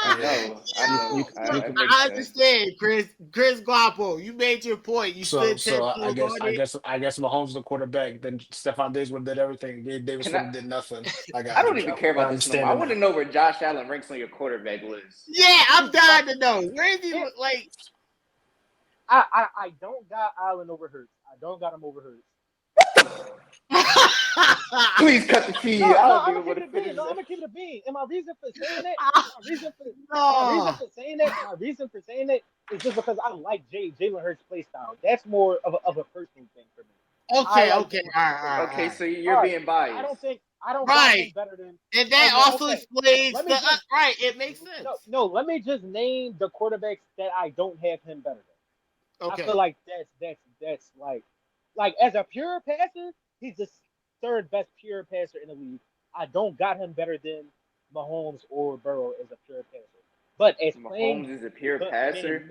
I Ah, Yeah. know. I You yo, you know. no, you That could makes I sense. understand, Chris. Chris Guapo, you made your point. You stood 10 I toes guess on I it. guess I guess Mahomes is the quarterback. Then Stephon Diggs would have did everything. Gabe Davis Can would I? have did nothing. I I got don't you. even care I about this no more. understand I it want to now. know where Josh Allen ranks on your quarterback list. Yeah, I'm He's my. dying to know. Where is he? It, Like, I don't got Allen over Hurts. I don't got him over Hurts. Please cut the feed. No, I no, don't I'm even gonna keep want it to a bean. finish No, I'm that. gonna keep it a bean. And my reason for saying that, no. my reason for saying that is just because I like Jalen Hurts' play style. That's more of a personal thing for me. I Okay, like okay, Jalen all Hurts' right, play all right, style. all Okay, right. so All you're right, being I don't biased. think I don't got Right, him better than. and that also Okay, explains let the me just right. It makes sense. let me just name the quarterbacks that I don't have him better than. I feel Okay, like that's like as a pure passer, he's the third best pure passer in the league. I don't got him better than Mahomes or Burrow as a pure passer. But as playing, Mahomes is a pure but passer.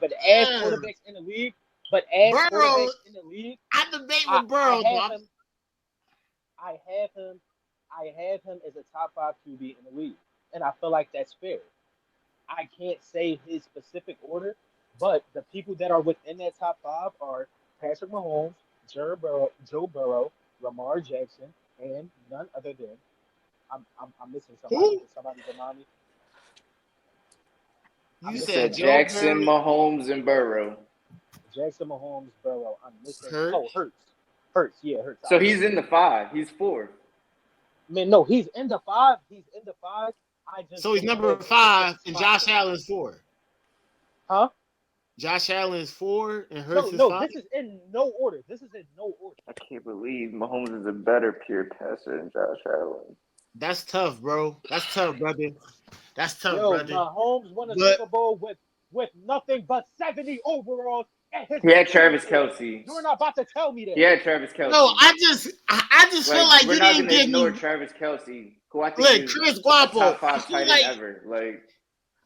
but as uh, quarterbacks in the league, but as Burrow. quarterbacks in the league, I debate I with I Burrow though. have him, I have him, I have him as a top five QB in the league, and I feel like that's fair. I can't say his specific order, but the people that are within that top five are Patrick Mahomes, Joe Burrow, Lamar Jackson, and none other than I'm missing somebody. Who? Can somebody remind me? You I'm You missing said said Joe somebody. Jackson, Burrow, Mahomes, and Burrow. Jackson Mahomes, Burrow. I'm missing. Hurt. Oh, Hurts. Hurts. Yeah, Hurts. So I'm he's missing in the Hurts. five. He's fourth. Man, no, he's in the five. He's in the five. I just So he's don't number have specific 5, and spots Josh for him. Allen's 4. Huh? Josh Allen is 4, and No, Hurts is no. 5. This is in no order. This is in no order. I can't believe Mahomes is a better pure passer than Josh Allen. That's tough, bro. That's tough, brother. That's tough, Yo, brother. Mahomes won a But Super Bowl with nothing but 70 overalls at his He had Travis fingertips. Kelsey. You're not about to tell me He that. had Travis no, Kelsey. I just feel Like, like we're you not didn't gonna give ignore me. Travis Kelsey, who I think Look, is Chris a Guapo. top five tight end ever. Like,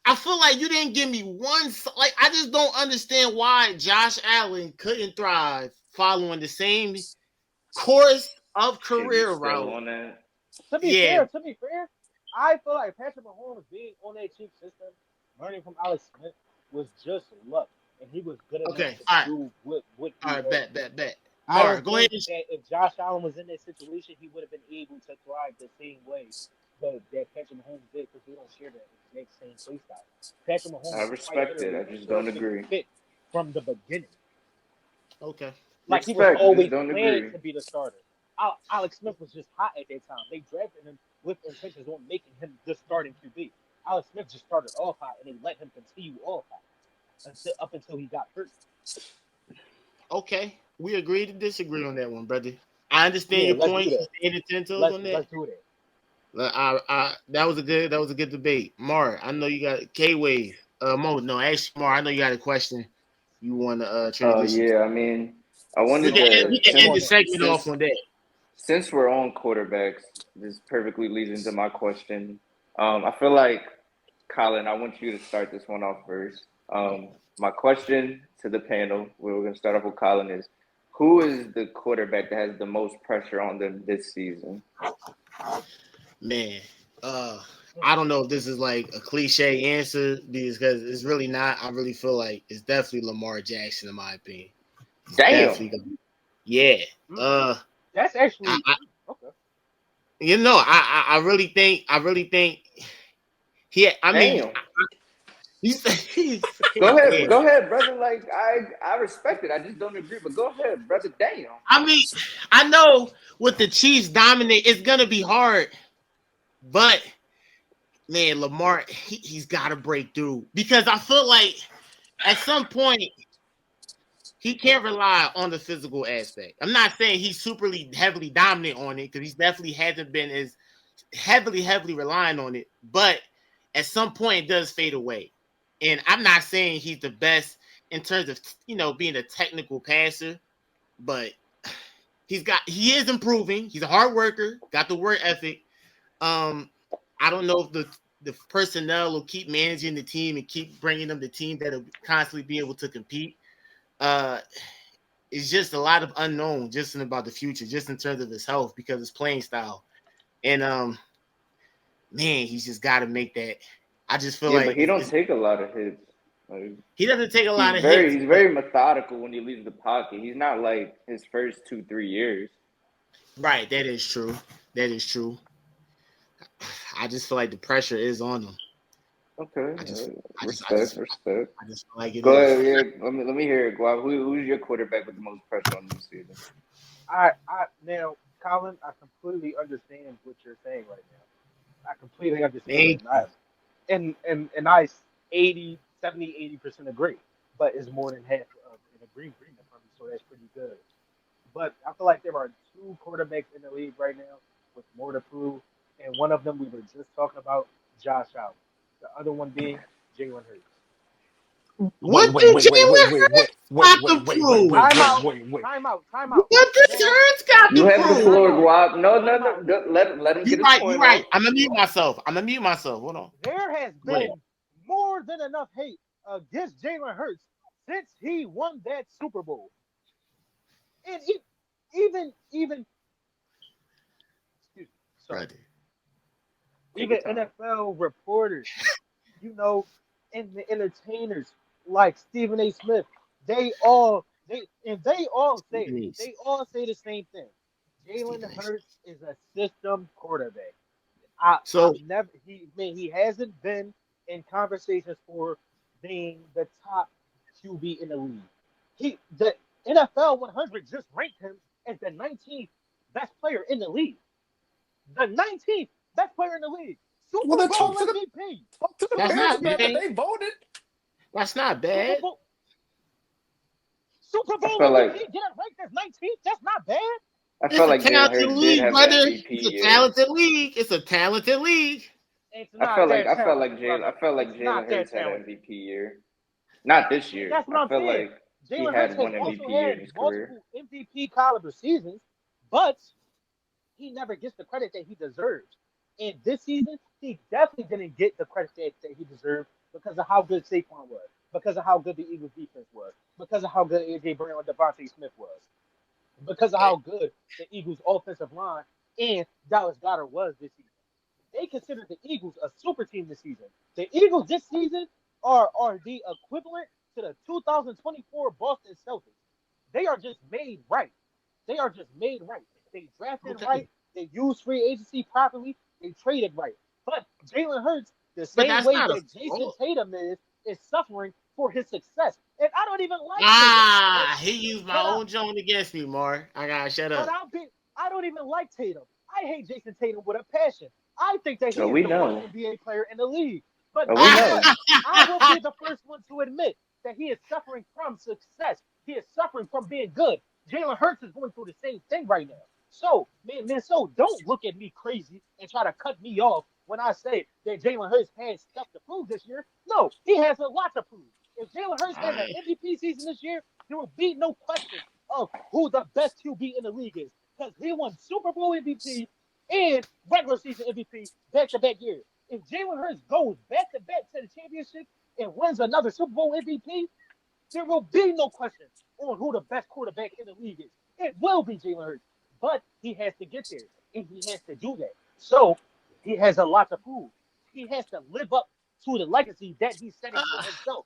I feel like you didn't give me one. Like, I just don't understand why Josh Allen couldn't thrive following the same course of shit, we career still route. on that. Yeah. To be fair, I feel like Patrick Mahomes being on that cheap system, learning from Alex Smith, was just luck, and he was good enough Okay. to All right. do what he All right. had to Bet. do. Bet. Bet. I Mark, don't go ahead. think that if Josh Allen was in that situation, he would have been able to thrive the same way that Patrick Mahomes did because they don't share that exact same play style. Patrick I Mahomes is quite respect it. literally I a just don't perfect agree. fit from the beginning. Okay. Like he was Respect. I just always don't planned agree. to be the starter. Alex Smith was just hot at that time. They drafted him with intentions on making him the starting QB. Alex Smith just started off hot, and they let him continue off hot up until he got hurt. Okay. We agree to disagree on that one, brother. I understand Yeah, your let's do points. You that. stayed 10 toes on that. Let's do that. That was a good debate. Mark, I know you got K Wave. Mo, no, actually, Mar, I know you got a question. You want to Oh transition to. yeah, I mean, I We wanted can end, to we can Come end on the now. segment off on that. since we're on quarterbacks, this perfectly leads into my question. I feel like Colin, I want you to start this one off first. My question to the panel, we're going to start off with Colin, is who is the quarterback that has the most pressure on them this season? Man, I don't know if this is like a cliche answer because it's really not. I really feel like it's definitely Lamar Jackson in my opinion. It's Damn. definitely yeah. That's I, actually I okay. I really think he. I mean, Damn. he's Go ahead, brother. Like I respect it. I just don't agree, but go ahead, brother. Damn. I mean, I know with the Chiefs dominate, it's gonna be hard, but man, Lamar, he's got to break through because I feel like at some point he can't rely on the physical aspect. I'm not saying he's superly heavily dominant on it because he definitely hasn't been as heavily relying on it, but at some point it does fade away. And I'm not saying he's the best in terms of being a technical passer, but he is improving. He's a hard worker, got the work ethic. I don't know if the personnel will keep managing the team and keep bringing them the team that'll constantly be able to compete. It's just a lot of unknown just in about the future, just in terms of his health because his playing style. And man, he's just got to make that. I just feel Yeah, like but he don't take a lot of hits. Like, he doesn't take a lot of hits. he's very methodical when he leaves the pocket. He's not like his first 2-3 years. Right, that is true. That is true. I just feel like the pressure is on him. Okay, I just, I just, I respect, just, respect. I just feel like it Go is. ahead, yeah. Let me hear it, Guap. Who's your quarterback with the most pressure on this season? I now, Colin, I completely understand what you're saying right now. I completely understand it. Thank you. And I 80% agree. But it's more than half of an agreement from me, so that's pretty good. But I feel like there are two quarterbacks in the league right now with more to prove, and one of them we were just talking about, Josh Allen. The other one being Jalen Hurts. Wait, What wait, did wait, wait, wait, Jalen wait, wait, Hurts wait, got wait, to wait, wait, prove? wait, Time wait, out, wait, wait. time out. What does Now, Hurts got now, You to have the prove? floor, time out, Guap. No, time out. let him You get his right, you point right. off. I'm gonna mute myself. Hold on. There has Go ahead. been more than enough hate against Jalen Hurts since he won that Super Bowl. And even excuse me, sorry, Brother. Take your even time. NFL reporters, you know, and the entertainers like Stephen A. Smith, they all say it. Please. They all say the same thing. Jalen Stephen A. Hurts is a system quarterback. So I've never he hasn't been in conversations for being the top QB in the league. The NFL 100 just ranked him as the 19th best player in the league. The 19th best player in the league. Well, Super then Bowl MVP. talk to the that's Super Bears, not man. MVP. That bad. they voted. That's not Super bad. Bowl Super I Bowl feel like MVP. Get it ranked as 19th. That's not bad. I It's felt a like Jalen talented Hurts did league, have an brother. MVP It's a year. talented league. It's a talented league. It's not that talented, I brother. felt like It's Jalen not that Hurts had an talented. MVP year. Not this year. That's what I I'm feel saying. like he Jalen Hurts had has one also MVP year in had his career. multiple MVP caliber seasons, but he never gets the credit that he deserves. And this season, he definitely didn't get the credit that he deserved because of how good Saquon was, because of how good the Eagles defense was, because of how good AJ Brown and Devontae Smith was, because of how good the Eagles offensive line and Dallas Goddard was this season. They consider the Eagles a super team this season. The Eagles this season are the equivalent to the 2024 Boston Celtics. They are just made right. They are just made right. They drafted Okay. right. They used free agency properly. They traded right. But Jalen Hurts, the But same that's way not a that Jason fault. Tatum is suffering for his success. And I don't even like Tatum. He used my But I, own Joan against me, Mar. I gotta shut but up. I don't even like Tatum. I hate Jason Tatum with a passion. I think that Oh, he is we the worst know. NBA player in the league. But Oh, we guess what? know. I will be the first one to admit that he is suffering from success. He is suffering from being good. Jalen Hurts is going through the same thing right now. So, so don't look at me crazy and try to cut me off when I say that Jalen Hurts has stuff to prove this year. No, he has a lot to prove. If Jalen Hurts has an I MVP season this year, there will be no question of who the best QB in the league is because he won Super Bowl MVP and regular season MVP back to back years. If Jalen Hurts goes back to back to the championship and wins another Super Bowl MVP, there will be no question on who the best quarterback in the league is. It will be Jalen Hurts, but he has to get there, and he has to do that. So he has a lot to prove. He has to live up to the legacy that he's setting for himself.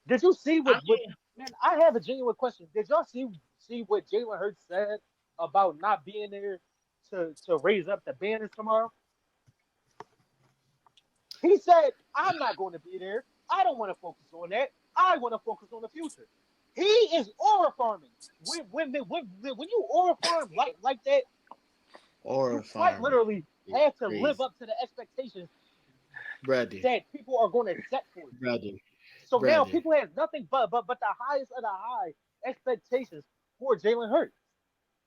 Did you see what mean, man? I have a genuine question. Did y'all see what Jalen Hurts said about not being there to raise up the banners tomorrow? He said, I'm not going to be there. I don't want to focus on that. I want to focus on the future. He is aura farming. When you aura farm like that, you or quite farming. literally It's have to live crazy, up to the expectations brother, that people are going to set for you. brother, So now brother, people have nothing but the highest of the high expectations for Jalen Hurts.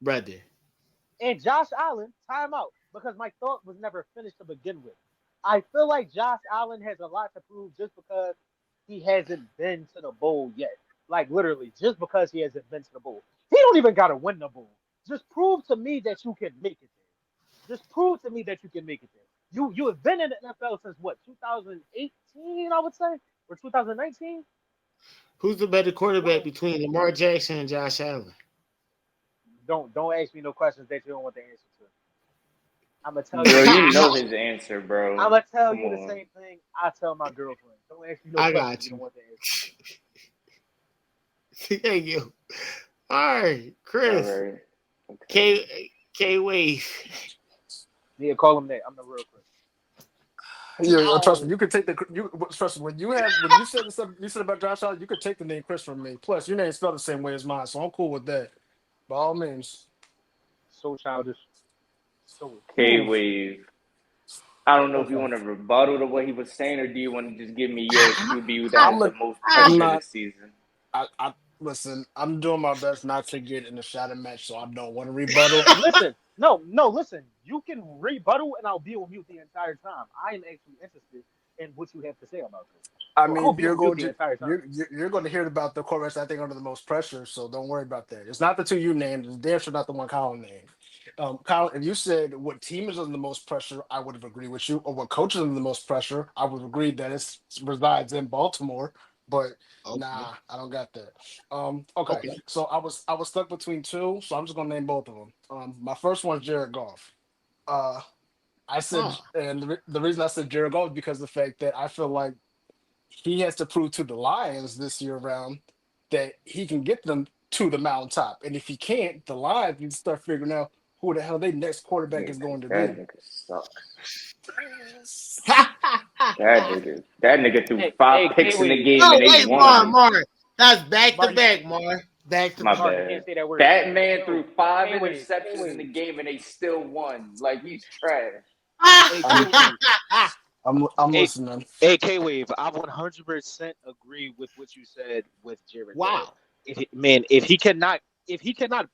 brother. And Josh Allen, timeout, because my thought was never finished to begin with. I feel like Josh Allen has a lot to prove just because he hasn't been to the bowl yet. Like literally, just because he hasn't been to the bowl. He don't even gotta win the bowl. Just prove to me that you can make it there. Just prove to me that you can make it there. You have been in the NFL since what, 2018, I would say? Or 2019? Who's the better quarterback Well, between Lamar Jackson and Josh Allen? don't ask me no questions that you don't want the answer to. I'm gonna tell you Bro, the you same know thing. his answer, bro. I'm gonna tell Come you the on. same thing I tell my girlfriend. Don't ask me no I questions got you don't you. want the answer Thank you. All right, All Chris. right. Okay. K Wave. to. Yeah, call him that. I'm the real Chris. Yeah, trust me. Oh, You could take the you trust me when you said the stuff you said about Josh Allen. You could take the name Chris from me. Plus, your name spelled the same way as mine, so I'm cool with that. By all means. So childish. So K Hmm. Wave. I don't know if you Okay. want to rebuttal to what he was saying, or do you want to just give me your QB that I'm has the look. most I'm pressure not. this season? I listen. I'm doing my best not to get in a shouting match, so I don't want to rebuttal. listen, no, listen. You can rebuttal, and I'll be on mute the entire time. I am actually interested in what you have to say about this. I So I'll mean, be on mute the entire time. you're going to hear about the quarterbacks I think under the most pressure, so don't worry about that. It's not the two you named. It's damn sure not the one Colin named. Colin, if you said what team is under the most pressure, I would have agreed with you. Or what coach is under the most pressure, I would have agreed that it resides in Baltimore. But okay. nah, I don't got that. Okay, Okay. so I was stuck between two, so I'm just gonna name both of them. My first one's Jared Goff. Uh, I said, Oh, and the reason I said Jared Goff is because of the fact that I feel like he has to prove to the Lions this year around that he can get them to the mountaintop. And if he can't, the Lions need to start figuring out who the hell their next quarterback Yeah, is because going to that be. nigga sucks. That nigga threw Hey, five K picks in the Wave, game oh and they wait, Mar, won. Mar. That's back to Mar, back, Mar. Back to My back. Mar, you bad. can't say that word. That man K threw Wave, five K Wave, K interceptions in the Wave. game and they still won. Like he's trash. Hey, I'm K Wave. I'm Hey, listening. hey, K Wave. I 100% agree with what you said with Jared Goff. Wow. Man, if he cannot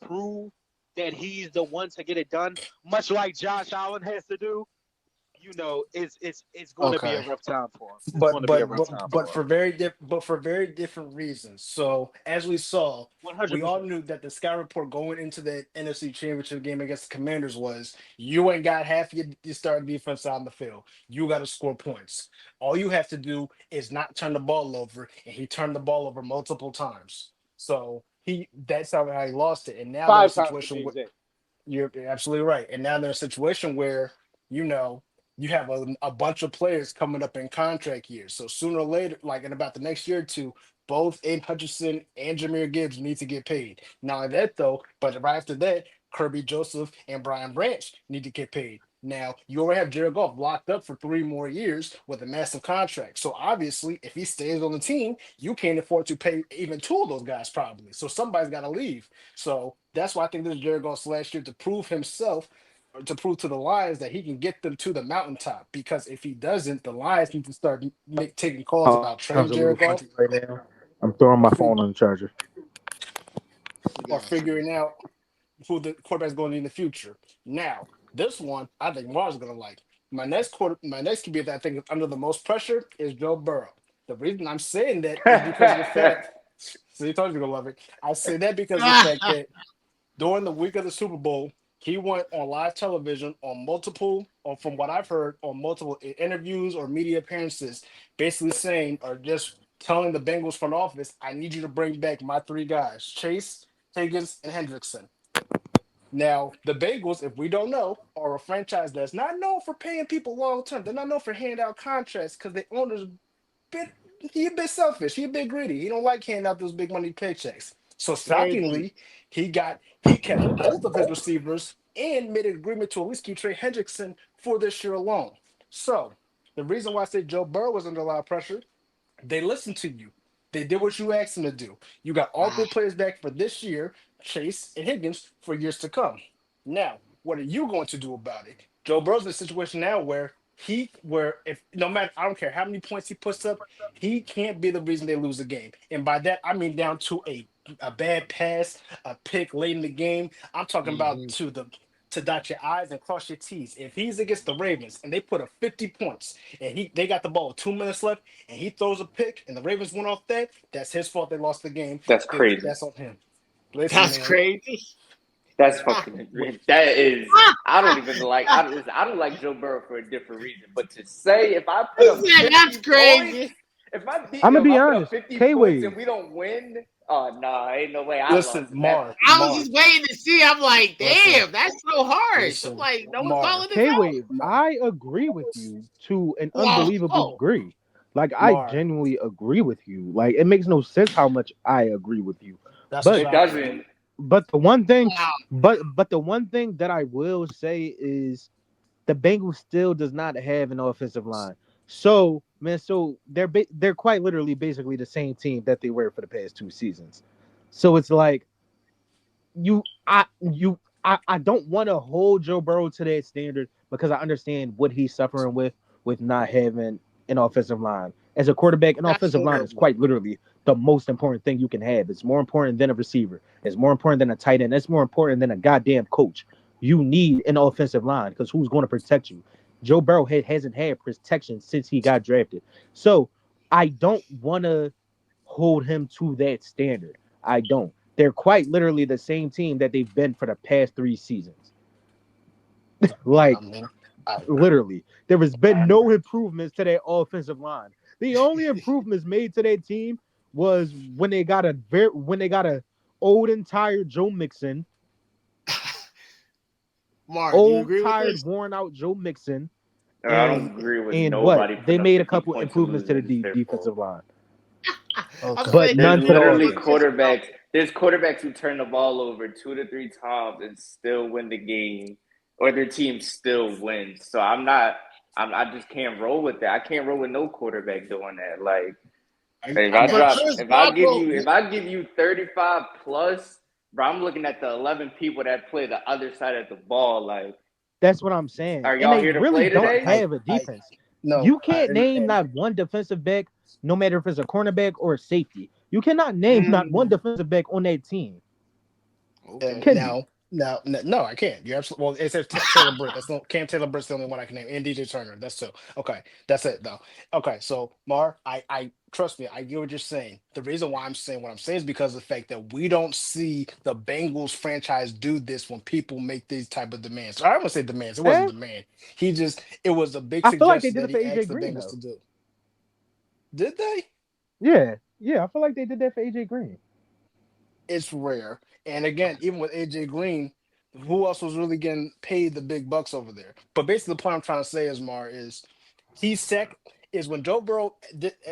prove that he's the one to get it done, much like Josh Allen has to do, it's going to be a Okay. rough time for him. It's going but to be a but rough but time but for him. for very but for very different reasons. So as we saw, One hundred we all percent. knew that the scout report going into the NFC Championship game against the Commanders was you ain't got half your starting defense on the field. You got to score points. All you have to do is not turn the ball over, and he turned the ball over multiple times. So that's how he lost it. And now they're in a 5 times to be situation where exact. you're absolutely right. And now they're in a situation where, you know, you have a bunch of players coming up in contract years. So sooner or later, like in about the next year or two, both Aiden Hutchinson and Jameer Gibbs need to get paid. Not only that, though, but right after that, Kirby Joseph and Brian Branch need to get paid. Now, you already have Jared Goff locked up for 3 more years with a massive contract. So obviously, if he stays on the team, you can't afford to pay even two of those guys, probably. So somebody's got to leave. So that's why I think this is Jared Goff's last year to prove himself, or to prove to the Lions that he can get them to the mountaintop. Because if he doesn't, the Lions need to start taking calls Phone's about a little trading Jared funky Goff, right now. I'm throwing my or phone fig- on the charger. or Got you. figuring out who the quarterback's going to be in the future. Now, this one I think Mars is going to like. my next QB that I think is under the most pressure is Joe Burrow. The reason I'm saying that is because of the fact. So you told you gonna love it. I say that because of the fact that during the week of the Super Bowl, he went on live television on multiple, or from what I've heard, on multiple interviews or media appearances, basically saying or just telling the Bengals front office, "I need you to bring back my three guys, Chase, Higgins, and Hendrickson." Now, the Bengals, if we don't know, are a franchise that's not known for paying people long term. They're not known for handing out contracts because the owner's bit he a bit selfish. He a bit greedy. He don't like handing out those big money paychecks. So Very true. shockingly, he kept both of his receivers and made an agreement to at least keep Trey Hendrickson for this year alone. So the reason why I say Joe Burrow was under a lot of pressure, they listened to you. They did what you asked them to do. You got all three players back for this year, Chase and Higgins, for years to come. Now, what are you going to do about it? Joe Burrow's in a situation now where if no matter I don't care how many points he puts up, he can't be the reason they lose the game. And by that I mean down to a bad pass, a pick late in the game. I'm talking about Mhm. to dot your I's and cross your T's. If he's against the Ravens and they put up 50 points and they got the ball with 2 minutes left and he throws a pick and the Ravens went off that, that's his fault. They lost the game. That's crazy. That's on him. Listen, That's man. crazy. That's fucking. That is. I don't even like. I don't like Joe Burrow for a different reason. But to say if I put up He said 50 that's points, crazy. I'm gonna if be I put up honest. 50 K points and Wave. we don't win, oh no, ain't no way I Listen, lost in that Mar, I was Mar. just waiting to see. I'm like, Listen, damn, that's so harsh. I'm listen, like, no one Mar, calling this K out. Wave. I agree with you to an Wow. unbelievable Oh, degree. Like I Mar. genuinely agree with you. Like it makes no sense how much I agree with you. That's what But It I think. doesn't. but the one thing wow. but the one thing that I will say is the Bengals still does not have an offensive line. So man, so they're quite literally basically the same team that they were for the past 2 seasons. So it's like I don't want to hold Joe Burrow to that standard because I understand what he's suffering with not having an offensive line. As a quarterback, an That's offensive line is horrible. quite literally the most important thing you can have. It's more important than a receiver. It's more important than a tight end. It's more important than a goddamn coach. You need an offensive line because who's going to protect you? Joe Burrow hasn't had protection since he got drafted. So I don't want to hold him to that standard. I don't. They're quite literally the same team that they've been for the past 3 seasons. I Like mean, I agree. literally, there has been no improvements to their offensive line. The only improvements made to their team was when they got a old and tired Joe Mixon, Mark, do you old agree with tired this? worn out Joe Mixon, I don't agree with and what nobody they putting up made a 50 couple points and improvements to the losing. It's their fault. defensive line, I'm Okay. but saying, do you There's none to agree the with literally what offense. this about? quarterbacks. There's quarterbacks who turn the ball over 2 to 3 times and still win the game, or their team still wins. So I just can't roll with that. I can't roll with no quarterback doing that. Like I But got you. Chris Boswell, if I give you 35 plus, bro, I'm looking at the 11 people that play the other side of the ball. Like, That's what I'm saying. are And y'all they here to really play don't today? have a I defense. no, You can't name not one defensive back, no matter if it's a cornerback or a safety. You cannot name not one mm, defensive back on that team. okay. Can you? no, I can't. You're absolutely well. It says Taylor Britt. That's no Cam Taylor Britt's the only one I can name, and DJ Turner. That's two. Okay, that's it though. Okay, so Mar, I trust me. I get what you're saying. The reason why I'm saying what I'm saying is because of the fact that we don't see the Bengals franchise do this when people make these type of demands. I don't want to say demands. It wasn't Eh? a demand. It was a big I feel like they suggestion did that it for he AJ asked the Green Bengals though. to do. Did they? Yeah. I feel like they did that for AJ Green. It's rare. And again, even with AJ Green, who else was really getting paid the big bucks over there? But basically, the point I'm trying to say is, Mar, is he sec is when Joe Burrow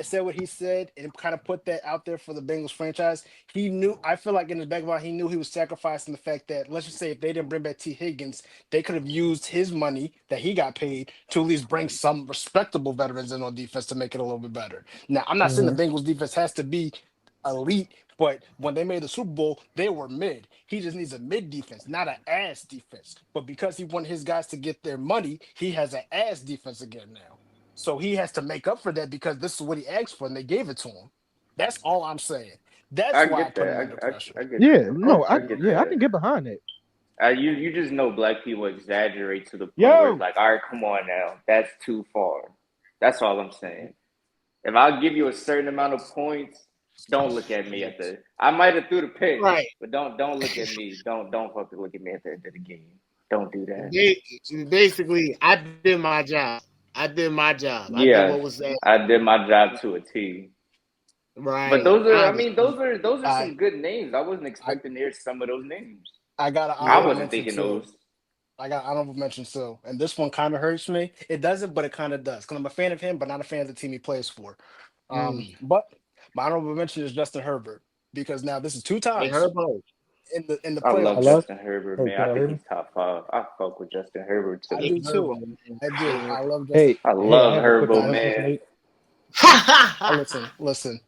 said what he said and kind of put that out there for the Bengals franchise. He knew. I feel like in his back of mind, he knew he was sacrificing the fact that let's just say if they didn't bring back T Higgins, they could have used his money that he got paid to at least bring some respectable veterans in on defense to make it a little bit better. Now, I'm not saying the Hmm. Bengals defense has to be elite, but when they made the Super Bowl, they were mid. He just needs a mid defense, not an ass defense. But because he wanted his guys to get their money, he has an ass defense again now. So he has to make up for that because this is what he asked for and they gave it to him. That's all I'm saying. I That's why I get put him that. under pressure. I get Yeah, that. no, I get I that. can get behind it. You just know black people exaggerate to the point where it's like, all right, come on now, that's too far. That's all I'm saying. If I'll give you a certain amount of points, don't look at me at the. I might have threw the pick, Right. but don't look at me. Don't fucking look at me at the end of the game. Don't do that. Basically, I did my job. I did my job. I did what Yeah, was asked. I did my job to a T. But Right. those are, I mean, those are I some good names. I wasn't I expecting to hear some of those names. I got an I Yeah. honorable wasn't mention thinking too. those. I got honorable mention too, and this one kind of hurts me. It doesn't, but it kind of does because I'm a fan of him, but not a fan of the team he plays for. Mm. But my honorable mention is Justin Herbert because now this is two Hey, times Herbo. in the I love playoffs. Hello? Justin Herbert, Hey, man. can I y'all think hear me? he's top 5. I fuck with Justin Herbert I too. Hey, do Herbo, too. man. I do. I love Justin. Hey, I hey, I love have a quick Herbo, announcement to man. make. Listen,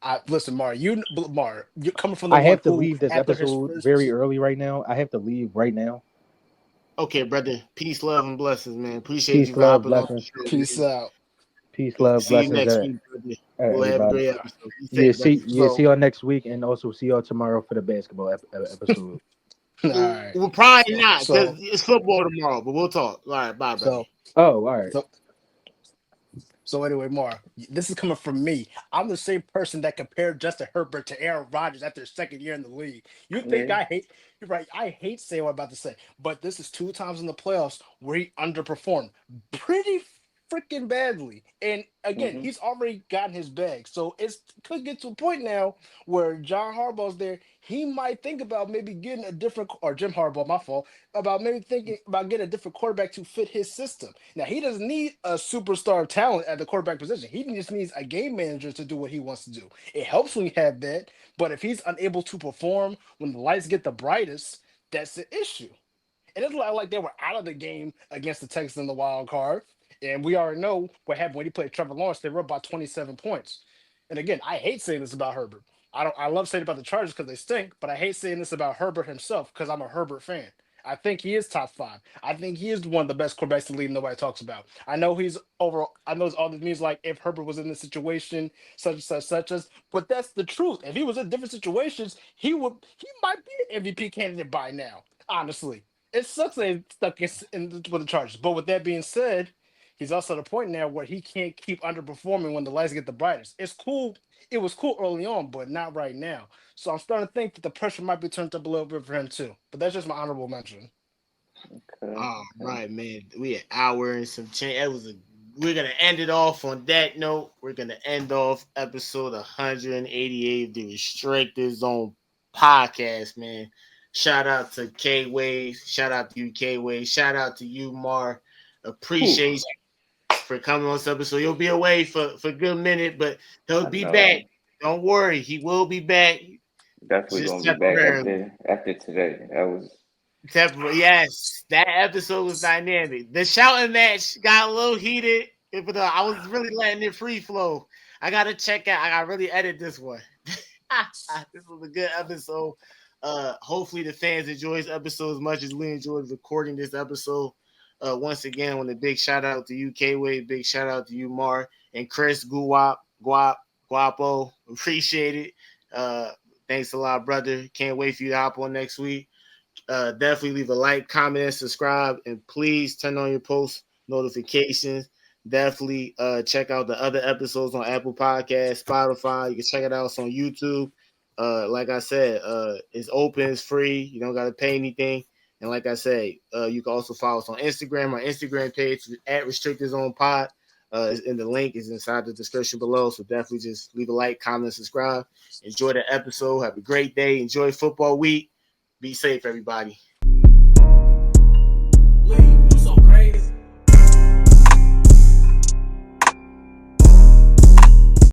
Mar. You coming from the I one have to who leave this after his episode very first. early right now. I have to leave right now. Okay, brother. Peace, love, and blessings, man. Appreciate you Peace, for love, hopping on the blessings. show, Peace man. out. Peace, love, See you blessings, next week, brother. We'll have a everybody. great episode. Be Yeah, safe, brother. see y'all next week, and also see y'all tomorrow for the basketball episode. All right. We'll probably So not because so it's football tomorrow, but we'll talk. All right, bye, brother. so Oh, all right. so So anyway, Mar, this is coming from me. I'm the same person that compared Justin Herbert to Aaron Rodgers after his second year in the league. You think Yeah. I hate? You're right. I hate saying what I'm about to say, but this is two times in the playoffs where he underperformed pretty freaking badly. And again, hmm he's already gotten his bag, so it could get to a point now where John Harbaugh's there. He might think about maybe getting a different, or Jim Harbaugh, my fault, about maybe thinking about getting a different quarterback to fit his system. Now he doesn't need a superstar talent at the quarterback position. He just needs a game manager to do what he wants to do. It helps when you have that, but if he's unable to perform when the lights get the brightest, that's the issue. It doesn't look like they were out of the game against the Texans in the wild card. And we already know what happened when he played Trevor Lawrence. They were up by 27 points. And again, I hate saying this about Herbert. I love saying it about the Chargers because they stink, but I hate saying this about Herbert himself because I'm a Herbert fan. I think he is top 5. I think he is one of the best quarterbacks in the league nobody talks about. I know he's over. I know all the means like if Herbert was in this situation, such and such as, but that's the truth. If he was in different situations, he might be an MVP candidate by now. Honestly, it sucks that he's stuck with the Chargers. But with that being said, he's also at a point now where he can't keep underperforming when the lights get the brightest. It's cool. It was cool early on, but not right now. So I'm starting to think that the pressure might be turned up a little bit for him too. But that's just my honorable mention. Okay. All right, man. We an hour and some change. We're gonna end it off on that note. We're gonna end off episode 188 of the Restricted Zone podcast, man. Shout out to K Wave. Shout out to you, K Wave. Shout out to you, Mar. Whew. Appreciate you for coming on this episode. You'll be away for a good minute, but he'll I be back. know. Don't worry, he will be back. Definitely Just gonna be back temporarily. after today. That was Yes, that episode was dynamic. The shouting match got a little heated, but I was really letting it free flow. I gotta check out. I gotta really edit this one. This was a good episode. Hopefully the fans enjoy this episode as much as we enjoyed recording this episode. Once again, I want a big shout out to you, K-Way. Big shout out to you, Mar and Chris Guapo. Appreciate it. Thanks a lot, brother. Can't wait for you to hop on next week. Definitely leave a like, comment, and subscribe, and please turn on your post notifications. Definitely check out the other episodes on Apple Podcasts, Spotify. You can check it out on YouTube. Like I said, it's open, it's free. You don't got to pay anything. And like I said, you can also follow us on Instagram. Our Instagram page at Restricted Zone Pod. And the link is inside the description below. So definitely just leave a like, comment, subscribe. Enjoy the episode. Have a great day. Enjoy football week. Be safe, everybody. Leave, you so crazy.